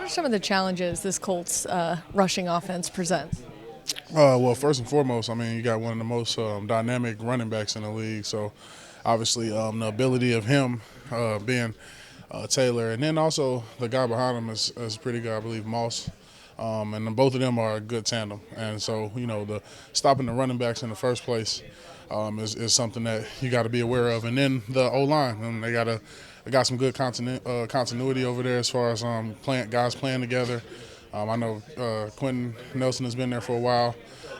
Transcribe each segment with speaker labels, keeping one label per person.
Speaker 1: are some of the challenges this Colts rushing offense presents?
Speaker 2: Well, first and foremost, I mean, you got one of the most dynamic running backs in the league. So, obviously, the ability of him being Taylor, and then also the guy behind him is pretty good, I believe, Moss. And both of them are a good tandem. And so, the stopping the running backs in the first place is something that you got to be aware of. And then the O-line, and they got some good continuity over there as far as guys playing together. I know Quinton Nelson has been there for a while.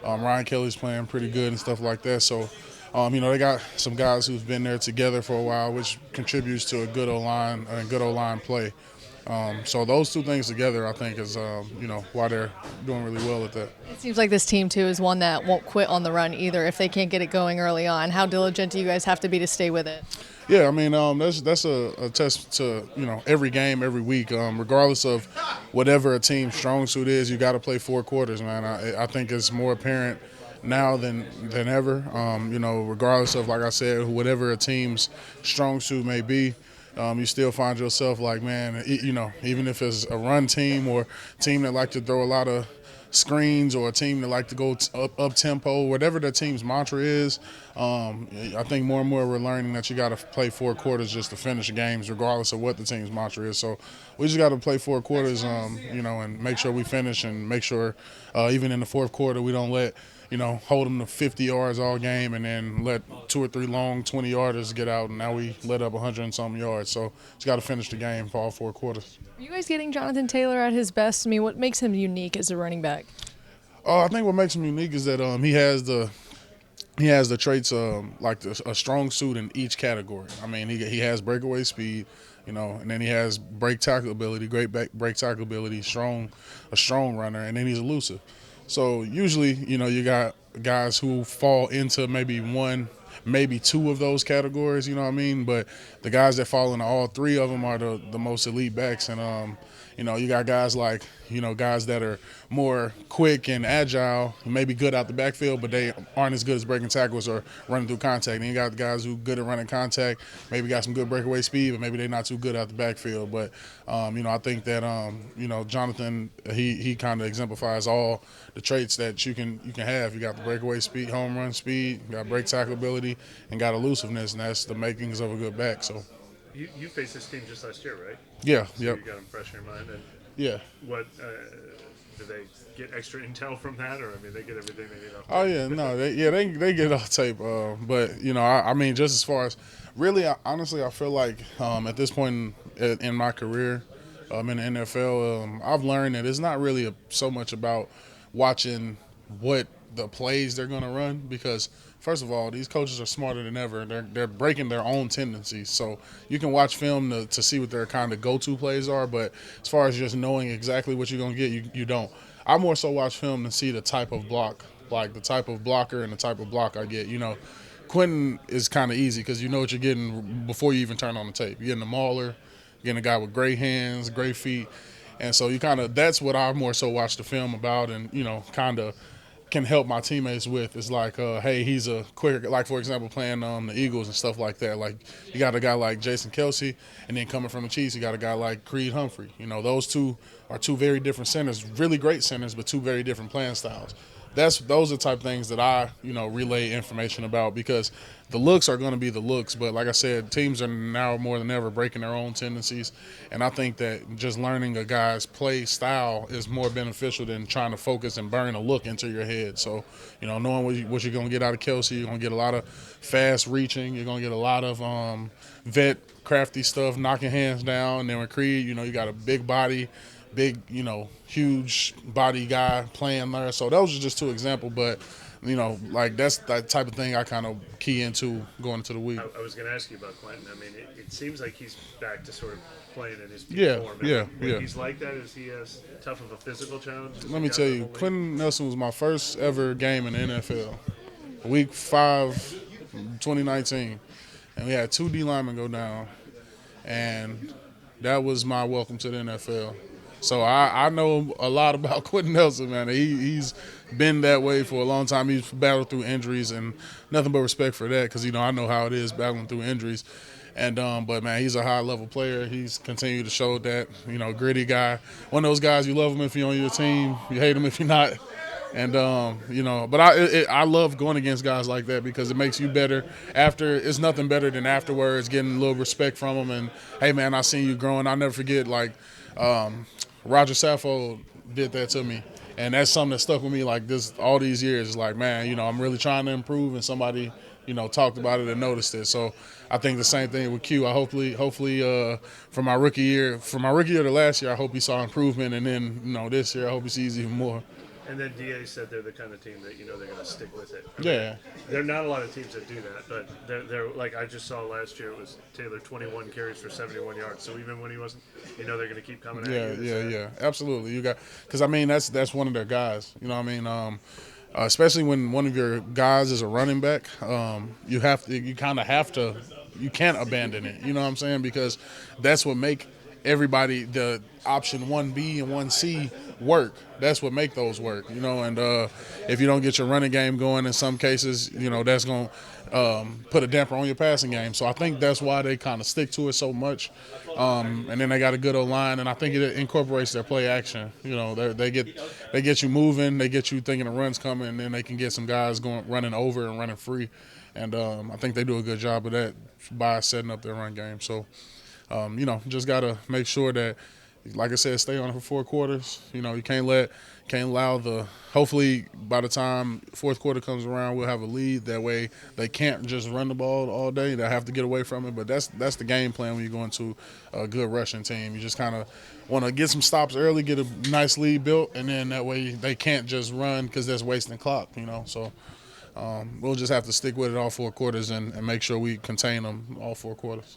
Speaker 2: Ryan Kelly's playing pretty good and stuff like that. So, they got some guys who've been there together for a while, which contributes to a good O-line and good O-line play. So those two things together, I think, is why they're doing really well at that.
Speaker 1: It seems like this team, too, is one that won't quit on the run either if they can't get it going early on. How diligent do you guys have to be to stay with it?
Speaker 2: Yeah, I mean, that's a test to, every game, every week. Regardless of whatever a team's strong suit is, you got to play 4 quarters, man. I think it's more apparent now than ever. Regardless of, like I said, whatever a team's strong suit may be, you still find yourself like, man, even if it's a run team or a team that like to throw a lot of screens or a team that like to go up tempo, whatever the team's mantra is, I think more and more we're learning that you got to play 4 quarters just to finish games, regardless of what the team's mantra is. So we just got to play 4 quarters, and make sure we finish and make sure even in the fourth quarter we don't let hold them to 50 yards all game and then let 2 or 3 long 20-yarders get out, and now we let up 100 and something yards. So just got to finish the game for all 4 quarters.
Speaker 1: Are you guys getting Jonathan Taylor at his best? I mean, what makes him unique as a running back?
Speaker 2: I think what makes him unique is that he has the traits like a strong suit in each category. I mean, he has breakaway speed, and then he has break tackle ability, great break tackle ability, a strong runner, and then he's elusive. So usually, you got guys who fall into maybe 1, maybe 2 of those categories, you know what I mean? But the guys that fall into all 3 of them are the most elite backs. And, you got guys like, guys that are more quick and agile, maybe good out the backfield, but they aren't as good as breaking tackles or running through contact. And you got the guys who good at running contact, maybe got some good breakaway speed, but maybe they're not too good out the backfield. But, I think that, Jonathan, he kind of exemplifies all the traits that you can have. You got the breakaway speed, home run speed, you got break tackle ability, and got elusiveness, and that's the makings of a good back. So.
Speaker 3: You faced this team just last year, right?
Speaker 2: Yeah,
Speaker 3: so
Speaker 2: yep.
Speaker 3: You got them fresh in your mind. And
Speaker 2: yeah.
Speaker 3: What do they get extra intel from that, or I mean, they get everything they need off?
Speaker 2: Oh yeah, no, they get off tape. But I mean, just as far as really, honestly, I feel like at this point in my career, in the NFL, I've learned that it's not really so much about watching what the plays they're going to run, because first of all, these coaches are smarter than ever. They're breaking their own tendencies. So you can watch film to see what their kind of go-to plays are, but as far as just knowing exactly what you're going to get, you don't. I more so watch film to see the type of block, like the type of blocker and the type of block I get. Quinton is kind of easy because you know what you're getting before you even turn on the tape. You're getting a mauler, you're getting a guy with great hands, great feet. And so that's what I more so watch the film about, and, kind of can help my teammates with. Is like, hey, he's a quicker, like, for example, playing the Eagles and stuff like that. Like, you got a guy like Jason Kelsey, and then coming from the Chiefs, you got a guy like Creed Humphrey. Those two are 2 very different centers, really great centers, but 2 very different playing styles. Those are the type of things that I, relay information about, because the looks are going to be the looks. But like I said, teams are now more than ever breaking their own tendencies. And I think that just learning a guy's play style is more beneficial than trying to focus and burn a look into your head. So, knowing what you're going to get out of Kelsey, you're going to get a lot of fast reaching. You're going to get a lot of vet crafty stuff, knocking hands down. And then with Creed, you got a big body, big, huge body guy playing there. So those are just 2 examples, but, that's that type of thing I kind of key into going into the week.
Speaker 3: I was going to ask you about Quinton. I mean, it seems like he's back to sort of playing in his peak form. When he's like that, is he as tough of a physical challenge?
Speaker 2: Let me tell you, Quinton Nelson was my first ever game in the NFL. Week 5, 2019. And we had 2 D linemen go down. And that was my welcome to the NFL. So I know a lot about Quinton Nelson, man. He's been that way for a long time. He's battled through injuries, and nothing but respect for that, because, I know how it is battling through injuries. And but man, he's a high level player. He's continued to show that, gritty guy. One of those guys, you love him if you're on your team, you hate him if you're not. And but I love going against guys like that because it makes you better. It's nothing better than afterwards getting a little respect from them. And hey man, I seen you growing. I'll never forget, like Roger Saffold did that to me. And that's something that stuck with me like this all these years. It's like, man, I'm really trying to improve, and somebody, talked about it and noticed it. So I think the same thing with Q. I hopefully, from my rookie year to last year, I hope he saw improvement, and then this year I hope he sees even more.
Speaker 3: And then DA said they're the kind of team that they're going to stick with it.
Speaker 2: Yeah.
Speaker 3: There are not a lot of teams that do that, but they're like I just saw last year, it was Taylor 21 carries for 71 yards. So even when he wasn't, they're going to keep coming at you.
Speaker 2: Yeah, absolutely. Because I mean that's one of their guys. Especially when one of your guys is a running back, you can't abandon it. You know what I'm saying? Because that's what make everybody the option 1B and 1C work. That's what make those work. And if you don't get your running game going in some cases, that's going to put a damper on your passing game. So I think that's why they kind of stick to it so much. And then they got a good O-line, and I think it incorporates their play action. They get you moving, they get you thinking the run's coming, and then they can get some guys running over and running free. And I think they do a good job of that by setting up their run game. So, just got to make sure that, like I said, stay on it for 4 quarters. You can't allow hopefully by the time fourth quarter comes around, we'll have a lead. That way they can't just run the ball all day. They'll have to get away from it. But that's the game plan when you go into a good rushing team. You just kind of want to get some stops early, get a nice lead built, and then that way they can't just run because that's wasting clock, So we'll just have to stick with it all 4 quarters and make sure we contain them all 4 quarters.